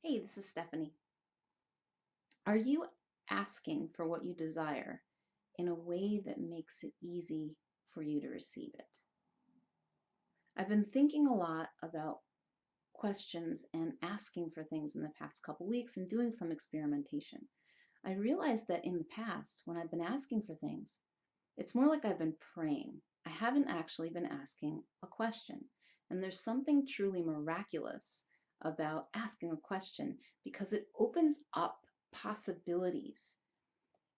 Hey, this is Stephanie. Are you asking for what you desire in a way that makes it easy for you to receive it? I've been thinking a lot about questions and asking for things in the past couple weeks and doing some experimentation. I realized that in the past, when I've been asking for things, it's more like I've been praying. I haven't actually been asking a question. And there's something truly miraculous about asking a question because it opens up possibilities.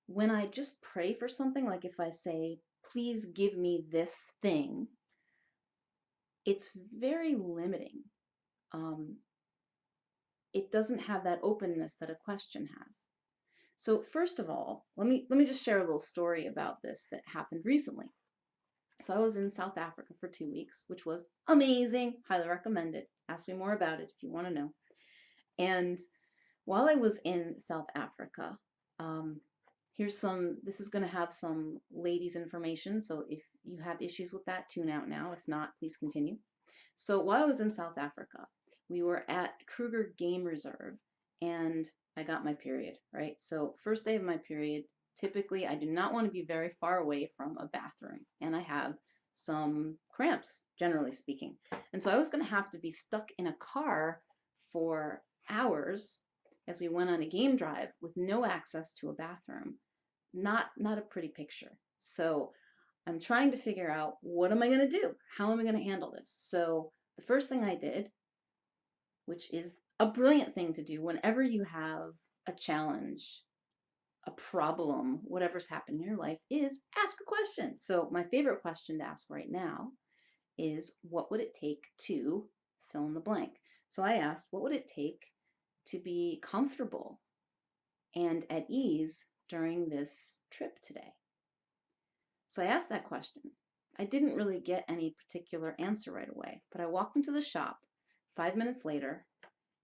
When I just pray for something, like if I say, please give me this thing, it's very limiting. Um, it doesn't have that openness that a question has. So first of all, let me just share a little story about this that happened recently. So I was in South Africa for 2 weeks, which was amazing. Highly recommend it. Ask me more about it if you want to know. And while I was in South Africa, um, this is going to have some ladies information. So if you have issues with that, tune out now. If not, please continue. So while I was in South Africa, we were at Kruger Game Reserve and I got my period, right? So first day of my period, typically I do not want to be very far away from a bathroom and I have some cramps, generally speaking. And so I was going to have to be stuck in a car for hours as we went on a game drive with no access to a bathroom. Not a pretty picture. So I'm trying to figure out, what am I going to do? How am I going to handle this? So the first thing I did, which is a brilliant thing to do whenever you have a challenge, a problem, whatever's happening in your life, is ask a question. So my favorite question to ask right now is, what would it take to fill in the blank? So I asked, what would it take to be comfortable and at ease during this trip today? So I asked that question. I didn't really get any particular answer right away, but I walked into the shop 5 minutes later,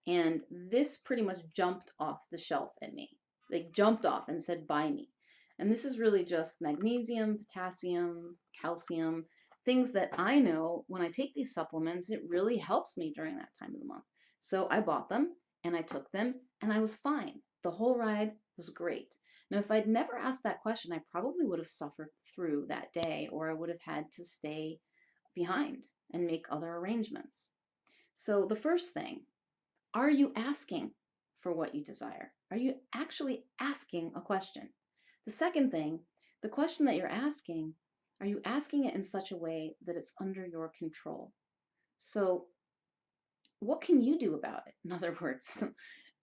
and this pretty much jumped off the shelf at me. They jumped off and said, buy me. And this is really just magnesium, potassium, calcium, things that I know when I take these supplements, it really helps me during that time of the month. So I bought them and I took them and I was fine. The whole ride was great. Now, if I'd never asked that question, I probably would have suffered through that day, or I would have had to stay behind and make other arrangements. So the first thing, are you asking for what you desire? Are you actually asking a question? The second thing, the question that you're asking, are you asking it in such a way that it's under your control? So what can you do about it? In other words,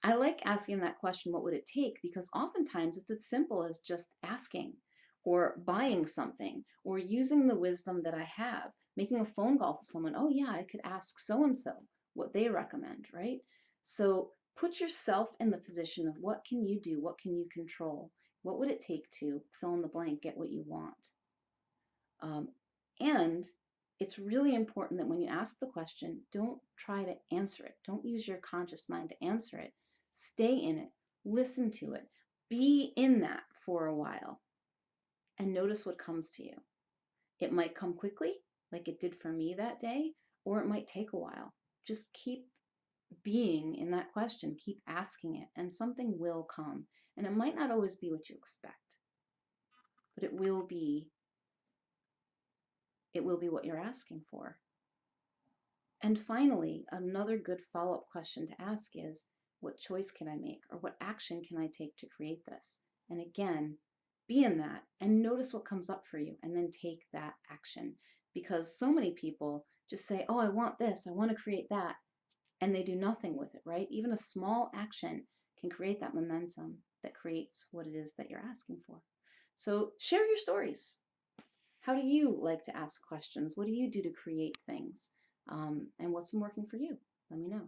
I like asking that question, what would it take? Because oftentimes it's as simple as just asking or buying something or using the wisdom that I have, making a phone call to someone. Oh, yeah, I could ask so and so what they recommend, right? So put yourself in the position of, what can you do? What can you control? What would it take to fill in the blank, get what you want? Um, and it's really important that when you ask the question, don't try to answer it. Don't use your conscious mind to answer it. Stay in it, listen to it, be in that for a while, and notice what comes to you. It might come quickly, like it did for me that day, or it might take a while. Just keep being in that question, keep asking it, and something will come. And it might not always be what you expect, but it will be what you're asking for. And finally, another good follow-up question to ask is, what choice can I make, or what action can I take to create this? And again, be in that and notice what comes up for you and then take that action. Because so many people just say, oh, I want this, I want to create that, and they do nothing with it, right? Even a small action can create that momentum that creates what it is that you're asking for. So share your stories. How do you like to ask questions? What do you do to create things? And what's been working for you? Let me know.